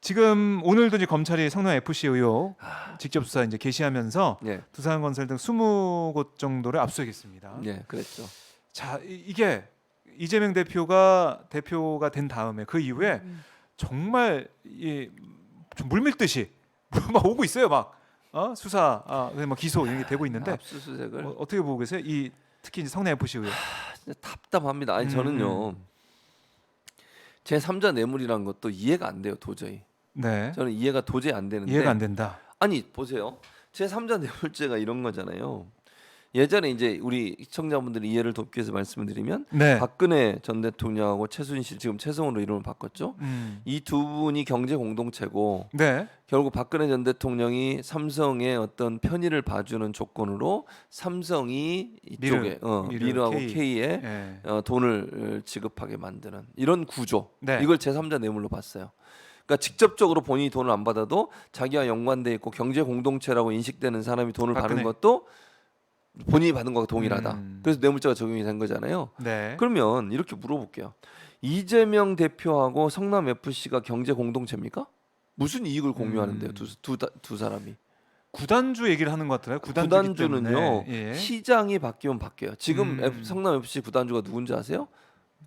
지금 오늘도 이제 검찰이 성남 FC 의혹 아, 직접 수사 이제 개시하면서 예, 두산건설 등 20곳 정도를 압수했습니다. 예, 그랬죠. 자, 이게 이재명 대표가 된 다음에 그 이후에 정말 좀 물밀듯이 막 오고 있어요. 막 수사, 막 기소 이런 게 되고 있는데 압수수색을 어떻게 보고 계세요? 특히 이제 성남 FC 의혹. 진짜 답답합니다. 아니 저는요 제 3자 뇌물이라는 것도 이해가 안 돼요 도저히. 네, 저는 이해가 도저히 안 되는데 이해가 안 된다. 아니 보세요. 제 3자 뇌물죄가 이런 거잖아요. 예전에 이제 우리 시청자분들이 이해를 돕기 위해서 말씀을 드리면 네, 박근혜 전 대통령하고 최순실 지금 최성으로 이름을 바꿨죠. 이 두 분이 경제 공동체고 네, 결국 박근혜 전 대통령이 삼성의 어떤 편의를 봐주는 조건으로 삼성이 이쪽에 미르하고 K에 네. 돈을 지급하게 만드는 이런 구조. 네. 이걸 제3자 뇌물로 봤어요. 그러니까 직접적으로 본인이 돈을 안 받아도 자기와 연관돼 있고 경제 공동체라고 인식되는 사람이 돈을 박근혜. 받는 것도 본인이 받은 거와 동일하다. 음. 그래서 뇌물죄가 적용이 된 거잖아요. 네. 그러면 이렇게 물어볼게요. 이재명 대표하고 성남 FC가 경제 공동체입니까? 무슨 이익을 공유하는데요? 두 사람이. 구단주 얘기를 하는 것 같더라고요. 구단주는요. 예. 시장이 바뀌면 바뀌어요. 지금 성남 FC 구단주가 누군지 아세요?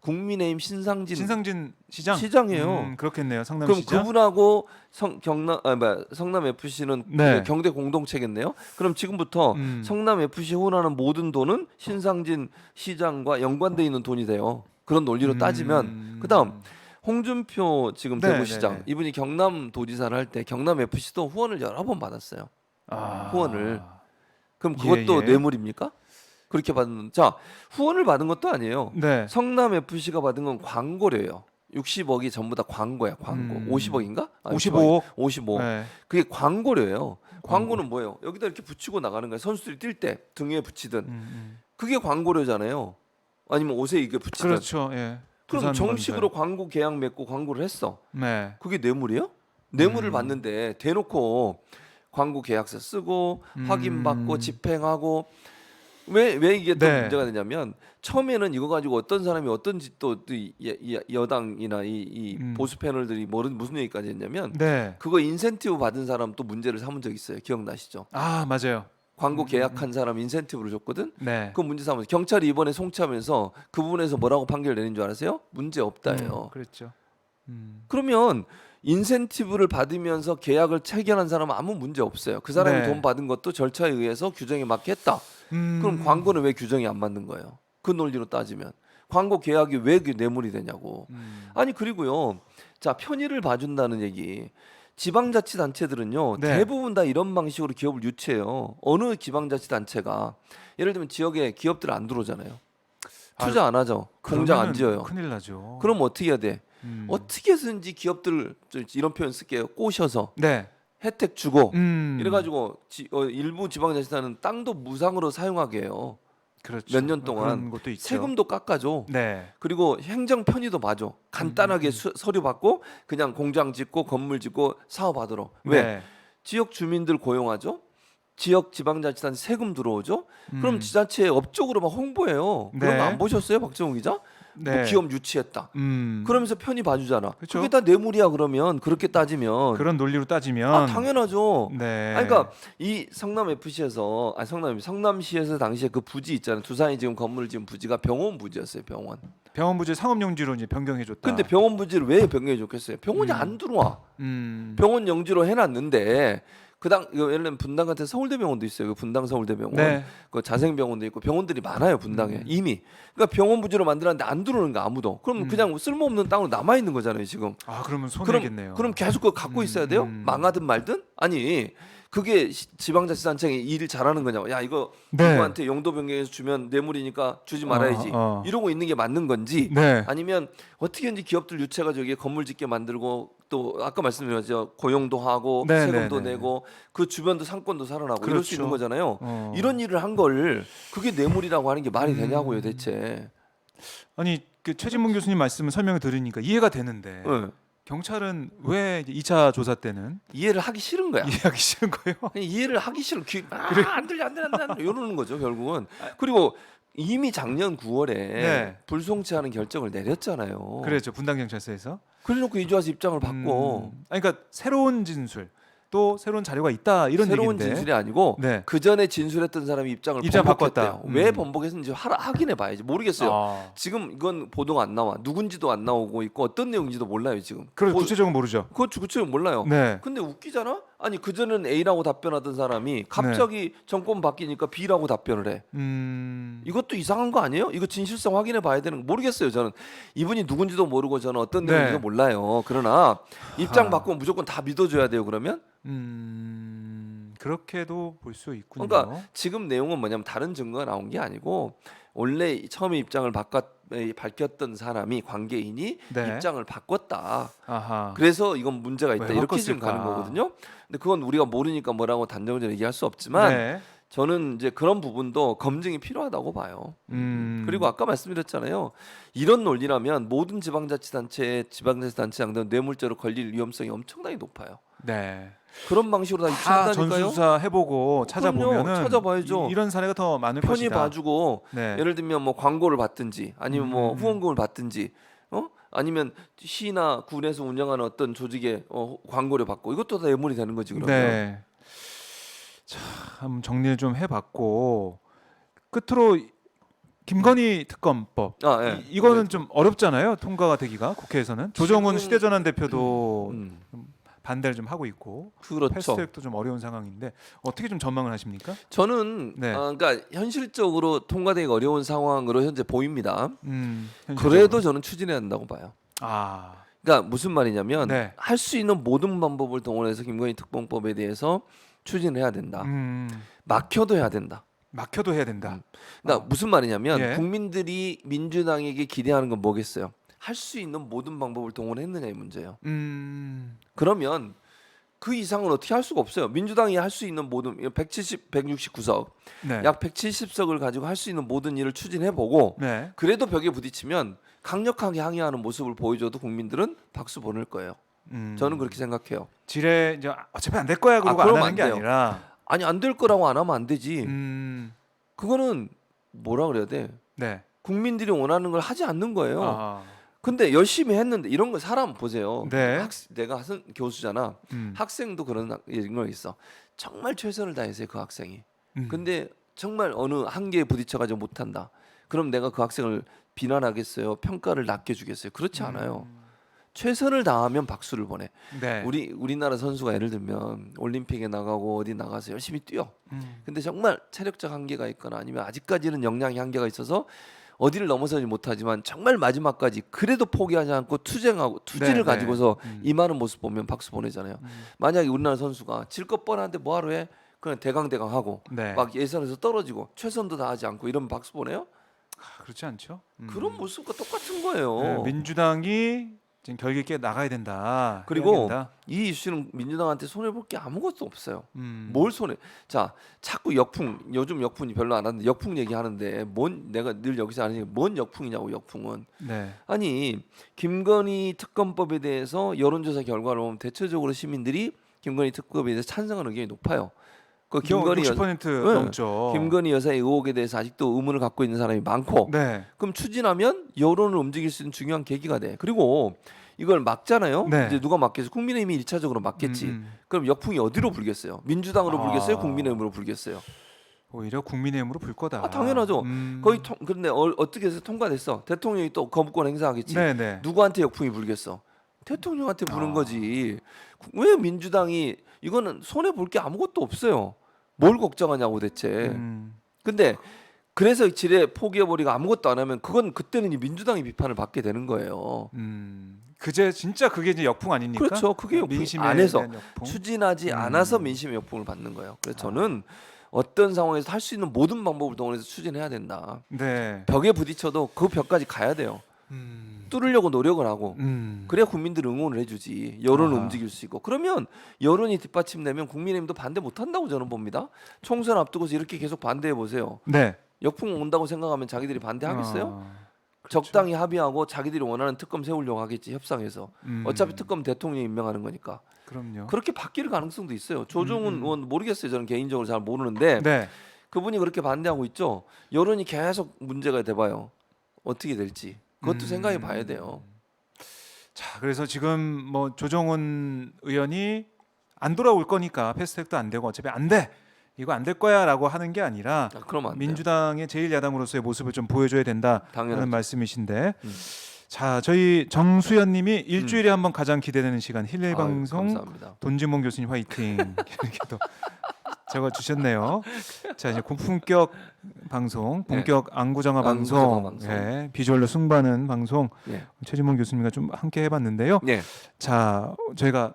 국민의힘 신상진 시장? 시장이에요. 그렇겠네요. 성남 그럼 시장. 그분하고 성남 FC는 네. 경제 공동체겠네요. 그럼 지금부터 성남 FC 후원하는 모든 돈은 신상진 시장과 연관돼 있는 돈이 돼요. 그런 논리로 따지면 그다음 홍준표 지금 네, 대구시장 네, 네. 이분이 경남도지사를 할 때 경남 FC도 후원을 여러 번 받았어요. 후원을. 그럼 그것도 예. 뇌물입니까? 그렇게 받는 자 후원을 받은 것도 아니에요. 네. 성남 FC가 받은 건 광고료예요. 60억이 전부 다 광고야. 광고. 50억인가? 55억. 55. 네. 그게 광고료예요. 광고는 뭐예요? 여기다 이렇게 붙이고 나가는 거예요. 선수들이 뛸 때 등에 붙이든. 그게 광고료잖아요. 아니면 옷에 이게 붙이든. 그렇죠. 예. 그럼 정식으로 광고 계약 맺고 광고를 했어. 네. 그게 뇌물이에요? 뇌물을 받는데 대놓고 광고 계약서 쓰고 확인받고 집행하고 왜 이게 또 네. 문제가 되냐면 처음에는 이거 가지고 어떤 사람이 어떤지 또 여당이나 이 보수 패널들이 무슨 얘기까지 했냐면 네. 그거 인센티브 받은 사람 또 문제를 삼은 적 있어요. 기억나시죠? 맞아요. 광고 계약한 사람 인센티브를 줬거든. 네. 그 문제 삼아서 경찰이 이번에 송치하면서 그 부분에서 뭐라고 판결 내린 줄 알았어요? 문제 없다예요. 그랬죠. 그러면 인센티브를 받으면서 계약을 체결한 사람은 아무 문제 없어요. 그 사람이 네. 돈 받은 것도 절차에 의해서 규정에 맞게 했다. 그럼 광고는 왜 규정이 안 맞는 거예요? 그 논리로 따지면 광고 계약이 왜 뇌물이 되냐고. 아니 그리고요. 자 편의를 봐준다는 얘기. 지방자치단체들은요. 네. 대부분 다 이런 방식으로 기업을 유치해요. 어느 지방자치단체가 예를 들면 지역에 기업들 안 들어오잖아요. 투자 안 하죠. 공장 안 지어요. 큰일 나죠. 그럼 어떻게 해야 돼? 어떻게 해서든지 기업들을 이런 표현 쓸게요. 꼬셔서 네. 혜택 주고 이래가지고 이래가지고 일부 지방자치단은 땅도 무상으로 사용하게 해요. 그렇죠. 몇 년 동안 그런 것도 있죠. 세금도 깎아줘. 네. 그리고 행정 편의도 봐줘. 간단하게 서류 받고 그냥 공장 짓고 건물 짓고 사업하도록. 왜? 네. 지역 주민들 고용하죠. 지역 지방자치단 세금 들어오죠. 그럼 지자체 업적으로 막 홍보해요. 그런 네. 거 안 보셨어요, 박정우 기자? 네. 뭐 기업 유치했다. 그러면서 편의 봐주잖아. 그쵸? 그게 다 뇌물이야 그러면 그렇게 따지면. 그런 논리로 따지면 당연하죠. 네. 그러니까 이 성남 FC에서 성남시에서 당시에 그 부지 있잖아요. 두산이 지금 건물 지은 부지가 병원 부지였어요. 병원 부지 상업용지로 이제 변경해줬다. 근데 병원 부지를 왜 변경해 줬겠어요? 병원이 안 들어와. 병원 용지로 해놨는데 이거 예를 들면 분당 같은 서울대병원도 있어요. 그 분당 서울대병원, 네. 그 자생병원도 있고 병원들이 많아요 분당에 이미. 그러니까 병원 부지로 만들었는데 안 들어오는 거 아무도. 그럼 그냥 쓸모없는 땅으로 남아 있는 거잖아요 지금. 그러면 손해겠네요. 그럼 계속 그거 갖고 있어야 돼요? 망하든 말든? 아니 그게 지방자치단체가 일을 잘하는 거냐고. 야 이거 네. 누구한테 용도 변경해서 주면 뇌물이니까 주지 말아야지. 이러고 있는 게 맞는 건지. 네. 아니면 어떻게든지 기업들 유치해가지고 여기에 건물 짓게 만들고 또 아까 말씀드렸죠 고용도 하고 네, 세금도 네, 네. 내고 그 주변도 상권도 살아나고 그렇죠. 이럴 수 있는 거잖아요. 이런 일을 한 걸 그게 뇌물이라고 하는 게 말이 되냐고요 대체. 아니 그 최진봉 교수님 말씀을 설명을 들으니까 이해가 되는데 네. 경찰은 왜 2차 조사 때는 이해를 하기 싫은 거야. 이해하기 싫은 거예요? 그냥 이해를 하기 싫어. 안 들려 이러는 거죠 결국은. 그리고 이미 작년 9월에 네. 불송치하는 결정을 내렸잖아요. 그랬죠. 분당 경찰서에서. 그래놓고 이제 와서 입장을 바꿔. 아니, 그러니까 새로운 진술 또 새로운 자료가 있다 이런 새로운 얘기인데. 진술이 아니고 네. 그 전에 진술했던 사람이 입장을 입장 번복했대요. 바꿨다. 왜 번복했는지 확인해 봐야지. 모르겠어요. 아. 지금 이건 보도가 안 나와. 누군지도 안 나오고 있고 어떤 내용인지도 몰라요 지금. 그래 구체적으로 모르죠. 그거 구체적으로 몰라요. 네. 근데 웃기잖아. 아니 그 전에는 A라고 답변하던 사람이 갑자기 정권 바뀌니까 B라고 답변을 해. 이것도 이상한 거 아니에요? 이거 진실성 확인해 봐야 되는 거 모르겠어요. 저는 이분이 누군지도 모르고 저는 어떤 네. 내용인지도 몰라요. 그러나 입장 아. 바꾸면 무조건 다 믿어줘야 돼요. 그러면 그렇게도 볼 수 있군요. 그러니까 지금 내용은 뭐냐면 다른 증거가 나온 게 아니고 원래 처음에 입장을 밝혔던 사람이 관계인이 네. 입장을 바꿨다. 아하. 그래서 이건 문제가 있다. 왜 이렇게 지금 바꿨을까? 가는 거거든요. 근데 그건 우리가 모르니까 뭐라고 단정적으로 얘기할 수 없지만 네. 저는 이제 그런 부분도 검증이 필요하다고 봐요. 그리고 아까 말씀드렸잖아요. 이런 논리라면 모든 지방자치단체장들은 뇌물죄로 걸릴 위험성이 엄청나게 높아요. 네. 그런 방식으로 다 다 유치한다니까요. 전수조사 해보고 찾아보면은 그럼요. 찾아봐야죠. 이런 사례가 더 많을 편히 것이다. 봐주고 네. 예를 들면 뭐 광고를 받든지 아니면 뭐 후원금을 받든지 아니면 시나 군에서 운영하는 어떤 조직의 광고를 받고 이것도 다 뇌물이 되는 거지 그러면. 네. 참 정리를 좀 해봤고 끝으로 김건희 특검법 예. 이거는 좀 어렵잖아요. 통과가 되기가 국회에서는 조정훈 지금- 시대전환 대표도 음, 반대를 좀 하고 있고 그렇죠. 패스트트랙도 좀 어려운 상황인데 어떻게 좀 전망을 하십니까? 저는 네. 그러니까 현실적으로 통과되기 어려운 상황으로 현재 보입니다. 현실적으로. 그래도 저는 추진해야 한다고 봐요. 아, 그러니까 무슨 말이냐면 네. 할 수 있는 모든 방법을 동원해서 김건희 특검법에 대해서 추진을 해야 된다. 막혀도 해야 된다. 막혀도 해야 된다. 그러니까 무슨 말이냐면 예. 국민들이 민주당에게 기대하는 건 뭐겠어요? 할 수 있는 모든 방법을 동원했느냐의 문제예요. 그러면 그 이상은 어떻게 할 수가 없어요. 민주당이 할 수 있는 모든 169석, 네. 약 170석을 가지고 할 수 있는 모든 일을 추진해보고 네. 그래도 벽에 부딪히면 강력하게 항의하는 모습을 보여줘도 국민들은 박수 보낼 거예요. 저는 그렇게 생각해요. 지뢰 이제 어차피 안 될 거야 그러고 안 그러면 하는 게 안 돼요. 아니라 아니 안 될 거라고 안 하면 안 되지. 그거는 뭐라 그래야 돼? 네. 국민들이 원하는 걸 하지 않는 거예요. 아, 근데 열심히 했는데 이런 거 사람 보세요. 네. 내가 교수잖아. 음. 학생도 그런 거 있어. 정말 최선을 다했어요 그 학생이. 음. 근데 정말 어느 한계에 부딪혀가지고 못한다. 그럼 내가 그 학생을 비난하겠어요? 평가를 낮게 주겠어요? 그렇지 않아요. 최선을 다하면 박수를 보내. 네. 우리나라 선수가 예를 들면 올림픽에 나가고 어디 나가서 열심히 뛰어. 근데 정말 체력적 한계가 있거나 아니면 아직까지는 역량의 한계가 있어서 어디를 넘어서지 못하지만 정말 마지막까지 그래도 포기하지 않고 투지를 네, 가지고서 네. 임하는 모습 보면 박수 보내잖아요. 만약에 우리나라 선수가 질 것 뻔한데 뭐하러 해? 그냥 대강대강 하고 네. 막 예선에서 떨어지고 최선도 다하지 않고 이러면 박수 보내요? 그렇지 않죠. 그런 모습과 똑같은 거예요. 네, 민주당이 지금 결기 있게 나가야 된다. 그리고 해야 된다. 이 이슈는 민주당한테 손해 볼 게 아무것도 없어요. 음. 뭘 손해? 자, 자꾸 요즘 역풍이 별로 안 하는데 역풍 얘기하는데 내가 늘 여기서 하는 얘기 뭔 역풍이냐고 역풍은. 네. 아니 김건희 특검법에 대해서 여론조사 결과를 보면 대체적으로 시민들이 김건희 특검에 대해서 찬성하는 의견이 높아요. 그 김건희 60% 네. 넘죠. 김건희 여사의 의혹에 대해서 아직도 의문을 갖고 있는 사람이 많고 네. 그럼 추진하면 여론을 움직일 수 있는 중요한 계기가 돼. 그리고 이걸 막잖아요. 네. 이제 누가 막겠어? 국민의힘이 1차적으로 막겠지. 그럼 역풍이 어디로 불겠어요? 민주당으로 불겠어요? 국민의힘으로 불겠어요? 오히려 국민의힘으로 불 거다. 당연하죠. 그런데 어떻게 해서 통과됐어? 대통령이 또 거부권 행사하겠지. 네네. 누구한테 역풍이 불겠어? 대통령한테 부는 아. 거지. 왜 민주당이 이거는 손해 볼 게 아무것도 없어요. 뭘 걱정하냐고 대체. 근데 그래서 지뢰 포기해버리고 아무것도 안 하면 그건 그때는 이 민주당이 비판을 받게 되는 거예요. 그제 진짜 그게 이제 역풍 아닙니까? 그렇죠. 그게 역풍 민심에 안에서 대한 역풍? 추진하지 않아서 민심의 역풍을 받는 거예요. 그래서 저는 어떤 상황에서 할 수 있는 모든 방법을 동원해서 추진해야 된다. 네. 벽에 부딪혀도 그 벽까지 가야 돼요. 뚫으려고 노력을 하고 그래야 국민들 응원을 해주지. 여론을 아하. 움직일 수 있고 그러면 여론이 뒷받침되면 국민의힘도 반대 못한다고 저는 봅니다. 총선 앞두고서 이렇게 계속 반대해 보세요. 네. 역풍 온다고 생각하면 자기들이 반대하겠어요? 그렇죠. 적당히 합의하고 자기들이 원하는 특검 세우려고 하겠지 협상에서. 어차피 특검 대통령이 임명하는 거니까. 그럼요. 그렇게 바뀔 가능성도 있어요. 조정훈 의원 모르겠어요. 저는 개인적으로 잘 모르는데 네. 그분이 그렇게 반대하고 있죠. 여론이 계속 문제가 돼봐요. 어떻게 될지 그것도 생각해 봐야 돼요. 자, 그래서 지금 뭐 조정훈 의원이 안 돌아올 거니까 패스트트랙도 안 되고 어차피 안 돼. 이거 안 될 거야라고 하는 게 아니라 그러면 안 돼요. 민주당의 제1야당으로서의 모습을 좀 보여줘야 된다는 당연하죠. 말씀이신데 음. 자, 저희 정수연님이 일주일에 한번 가장 기대되는 시간 힐링 아유, 방송 감사합니다. 돈지몽 교수님 화이팅 이렇게 또 적어 주셨네요. 자, 이제 고품격 방송, 본격 안구정화 안구정화 방송, 방송. 예, 비주얼로 승부하는 방송 예. 최진몽 교수님과 좀 함께 해봤는데요. 예. 자, 저희가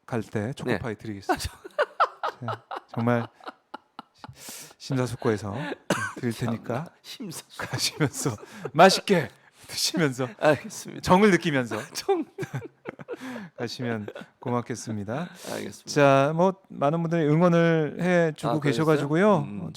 갈 때 초코파이 드리겠습니다. 자, 정말 심사숙고해서 드릴 테니까 심사. 가시면서 맛있게 드시면서 알겠습니다. 정을 느끼면서 정. 가시면 고맙겠습니다. 알겠습니다. 자, 뭐 많은 분들이 응원을 해주고 아, 그랬어요? 계셔가지고요.